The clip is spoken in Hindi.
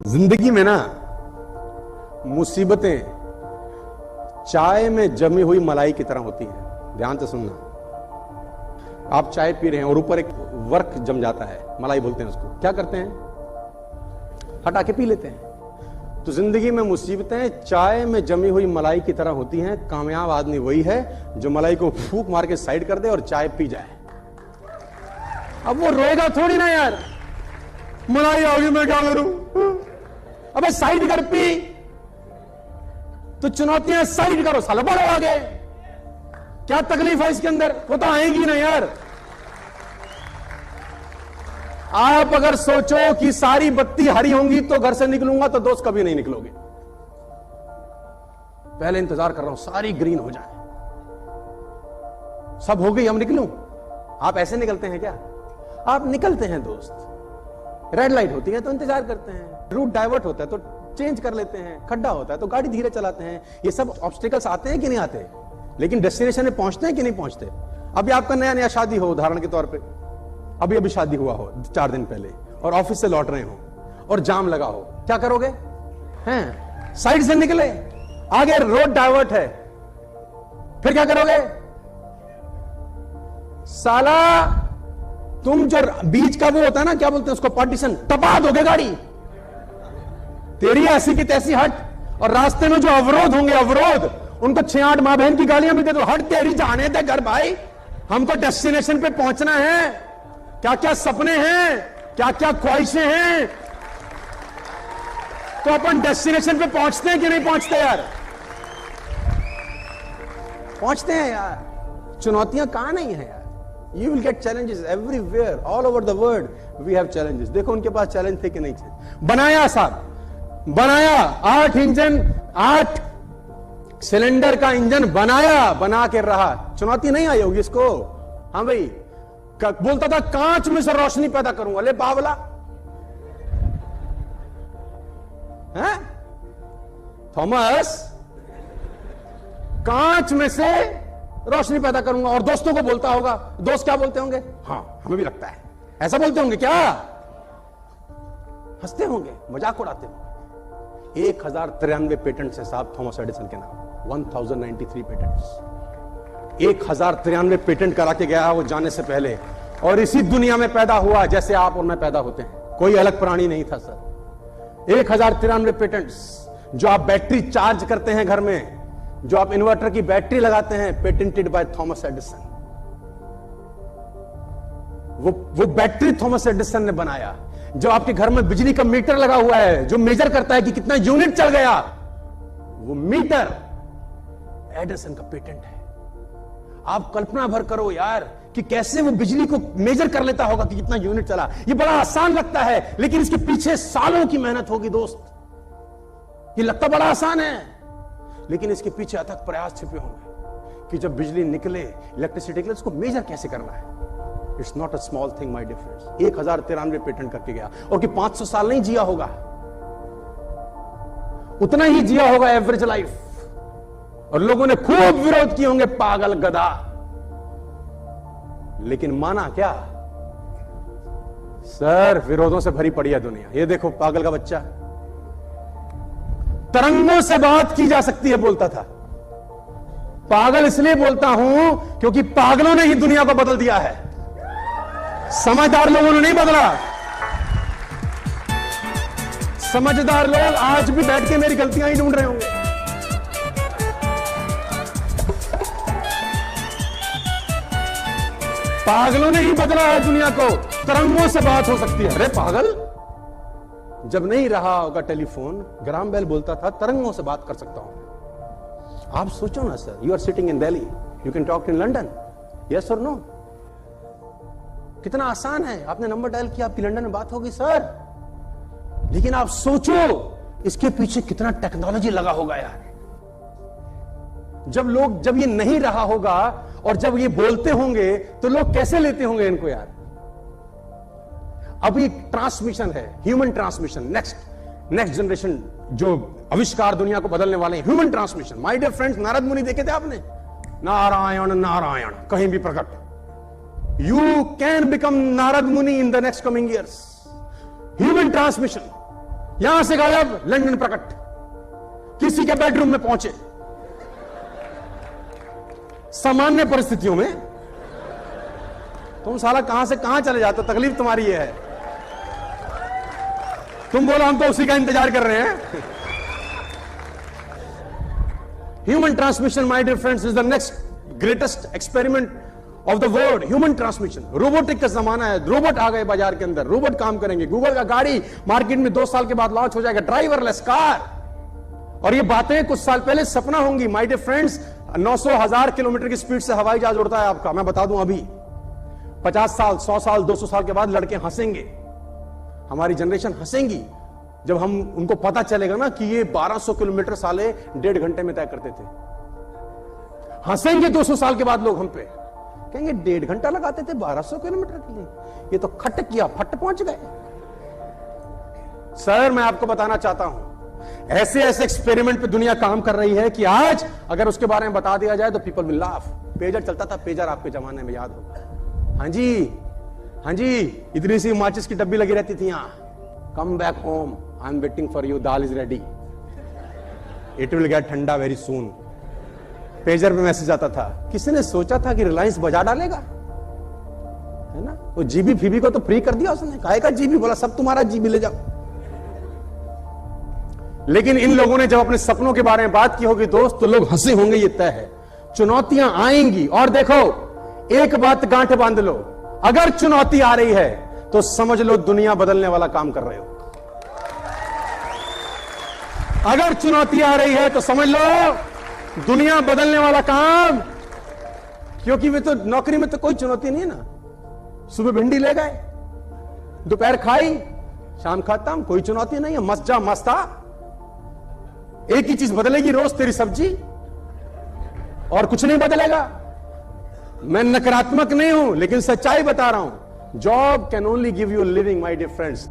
जिंदगी में ना मुसीबतें चाय में जमी हुई मलाई की तरह होती हैं। ध्यान से सुनना। आप चाय पी रहे हैं और ऊपर एक वर्क जम जाता है, मलाई बोलते हैं उसको। क्या करते हैं? हटा के पी लेते हैं। तो जिंदगी में मुसीबतें चाय में जमी हुई मलाई की तरह होती हैं। कामयाब आदमी वही है जो मलाई को फूंक मार के साइड कर दे और चाय पी जाए। अब वो रोएगा थोड़ी ना यार, मलाई आ गई मैं क्या करूं। अबे साइड कर पी। तो चुनौतियां साइड करो, साला बढ़ो आगे। क्या तकलीफ है इसके अंदर? वो तो आएगी ना यार। आप अगर सोचो कि सारी बत्ती हरी होंगी तो घर से निकलूंगा, तो दोस्त कभी नहीं निकलोगे। पहले इंतजार कर रहा हूं सारी ग्रीन हो जाए, सब हो गई, हम निकलूं। आप ऐसे निकलते हैं क्या? आप निकलते हैं दोस्त। रेड लाइट होती है तो इंतजार करते हैं, रूट डाइवर्ट होता है तो चेंज कर लेते हैं, खड्डा होता है तो गाड़ी धीरे चलाते हैं। ये सब ऑब्स्टिकल्स आते हैं कि नहीं आते? लेकिन डेस्टिनेशन में पहुंचते हैं कि नहीं पहुंचते? अभी आपका नया नया शादी हो, उदाहरण के तौर पे अभी अभी शादी हुआ हो 4 दिन पहले, और ऑफिस से लौट रहे हो और जाम लगा हो, क्या करोगे? हैं साइड से निकले, आगे रोड डाइवर्ट है, फिर क्या करोगे? साला तुम जो बीच का वो होता है ना, क्या बोलते हैं उसको, पार्टीशन, टपा दोगे गाड़ी। तेरी ऐसी की तैसी हट। और रास्ते में जो अवरोध होंगे, अवरोध, उनको 6-8 माँ बहन की गालियां भी दे दो। हट तेरी, जाने दे घर भाई, हमको डेस्टिनेशन पे पहुंचना है। क्या क्या सपने हैं, क्या क्या ख्वाहिशें हैं, तो अपन डेस्टिनेशन पे पहुंचते हैं कि नहीं पहुंचते यार? पहुंचते हैं यार। चुनौतियां कहां नहीं है यार। You will get challenges everywhere, all over the world. We have challenges. देखो उनके पास चैलेंज थे कि नहीं थे? बनाया साहब, बनाया 8 इंजन, 8 सिलेंडर का इंजन बनाया, बना के रहा। चुनौती नहीं आई होगी इसको? हाँ भाई, बोलता था कांच में से रोशनी पैदा करूंगा। ले बावला है थॉमस, कांच में से रोशनी पैदा करूंगा। और दोस्तों को बोलता होगा, दोस्त क्या बोलते होंगे? हाँ हमें भी लगता है, ऐसा बोलते होंगे क्या? हंसते होंगे, मजाक उड़ाते होंगे। 1093 पेटेंट्स है साहब थॉमस एडिसन के नाम। 1093 पेटेंट्स, 1093 पेटेंट करा के गया वो जाने से पहले। और इसी दुनिया में पैदा हुआ जैसे आप और मैं पैदा होते हैं, कोई अलग प्राणी नहीं था सर। 1093 पेटेंट्स। जो आप बैटरी चार्ज करते हैं घर में, जो आप इन्वर्टर की बैटरी लगाते हैं, पेटेंटेड बाय थॉमस एडिसन। वो बैटरी थॉमस एडिसन ने बनाया। जो आपके घर में बिजली का मीटर लगा हुआ है, जो मेजर करता है कि कितना यूनिट चल गया, वो मीटर एडिसन का पेटेंट है। आप कल्पना भर करो यार कि कैसे वो बिजली को मेजर कर लेता होगा कि कितना यूनिट चला। ये बड़ा आसान लगता है, लेकिन इसके पीछे सालों की मेहनत होगी दोस्त। ये लगता बड़ा आसान है, लेकिन इसके पीछे अथक प्रयास छिपे होंगे कि जब बिजली निकले, इलेक्ट्रिसिटी निकले, उसको मेजर कैसे करना है। It's not a small thing my difference. 1093 patent करके गया, और कि 500 साल नहीं जिया होगा, उतना ही जिया होगा एवरेज लाइफ। और लोगों ने खूब विरोध किए होंगे, पागल गधा, लेकिन माना क्या? सर विरोधों से भरी पड़ी है दुनिया। ये देखो पागल का बच्चा, तरंगों से बात की जा सकती है बोलता था। पागल इसलिए बोलता हूं क्योंकि पागलों ने ही दुनिया को बदल दिया है, समझदार लोगों ने नहीं बदला। समझदार लोग आज भी बैठ के मेरी गलतियां ही ढूंढ रहे होंगे। पागलों ने ही बदला है दुनिया को। तरंगों से बात हो सकती है। अरे पागल, जब नहीं रहा होगा टेलीफोन, ग्राम बेल बोलता था तरंगों से बात कर सकता हूं। आप सोचो ना sir, you are sitting in Delhi, you can talk in London, yes और नो। कितना आसान है, आपने नंबर डायल किया, आपकी लंदन में बात होगी सर। लेकिन आप सोचो इसके पीछे कितना टेक्नोलॉजी लगा होगा यार। जब ये नहीं रहा होगा और जब ये बोलते होंगे तो लोग कैसे लेते होंगे इनको यार। अभी ट्रांसमिशन है, ह्यूमन ट्रांसमिशन, नेक्स्ट जनरेशन जो आविष्कार दुनिया को बदलने वाले हैं, human transmission. My dear friends, Narad Muni देखे थे आपने? नारायण नारायण कहीं भी प्रकट। यू कैन बिकम नारद मुनि in the next coming years. Human transmission, यहां से गायब, लंदन प्रकट, किसी के बेडरूम में पहुंचे। सामान्य परिस्थितियों में तुम साला कहां से कहां चले जाते हो, तकलीफ तुम्हारी ये है। तुम बोलो हम तो उसी का इंतजार कर रहे हैं। Human transmission my dear friends is the next greatest experiment of the world. Human transmission, robotic का जमाना है। रोबोट आ गए बाजार के अंदर, रोबोट काम करेंगे। गूगल का गाड़ी मार्केट में 2 साल के बाद लॉन्च हो जाएगा, ड्राइवरलेस कार। और ये बातें कुछ साल पहले सपना होंगी माय डियर फ्रेंड्स। 900,000 किलोमीटर की स्पीड से हवाई जहाज उड़ता है आपका, मैं बता दूं अभी 50 साल 100 साल 200 साल के बाद लड़के हंसेंगे, हमारी जनरेशन हंसेंगी जब हम उनको पता चलेगा ना कि ये 1200 किलोमीटर साले 1.5 घंटे में तय करते थे। हंसेंगे 200 साल के बाद लोग हम पे, कहेंगे 1.5 घंटा लगाते थे 1200 किलोमीटर के लिए, ये तो खट किया फट पहुंच गए। सर मैं आपको बताना चाहता हूं, ऐसे ऐसे एक्सपेरिमेंट पे दुनिया काम कर रही है कि आज अगर उसके बारे में बता दिया जाए तो पीपल विल लाफ। पेजर चलता था, पेजर आपके जमाने में याद होगा। हाँ जी, इतनी सी माचिस की डब्बी लगी रहती थी यहां, come back home, I am waiting for you, dal is ready, it will get ठंडा वेरी सून। पेजर पे मैसेज आता था। किसी ने सोचा था कि रिलायंस बजा डालेगा, है ना? वो जीबी फीबी को तो फ्री कर दिया उसने, काहे का जीबी, बोला सब तुम्हारा जीबी ले जाओ। लेकिन इन लोगों ने जब अपने सपनों के बारे में बात की होगी दोस्त, तो लोग हंसे होंगे, ये तय है। चुनौतियां आएंगी, और देखो एक बात गांठ बांध लो, अगर चुनौती आ रही है तो समझ लो दुनिया बदलने वाला काम कर रहे हो। अगर चुनौती आ रही है तो समझ लो दुनिया बदलने वाला काम, क्योंकि वे तो नौकरी में तो कोई चुनौती नहीं है ना। सुबह भिंडी ले गए, दोपहर खाई, शाम खत्म, कोई चुनौती नहीं है। मस्त जा मस्ता, एक ही चीज बदलेगी रोज, तेरी सब्जी, और कुछ नहीं बदलेगा। मैं नकारात्मक नहीं हूं, लेकिन सच्चाई बता रहा हूं। Job can only give you living my dear friends.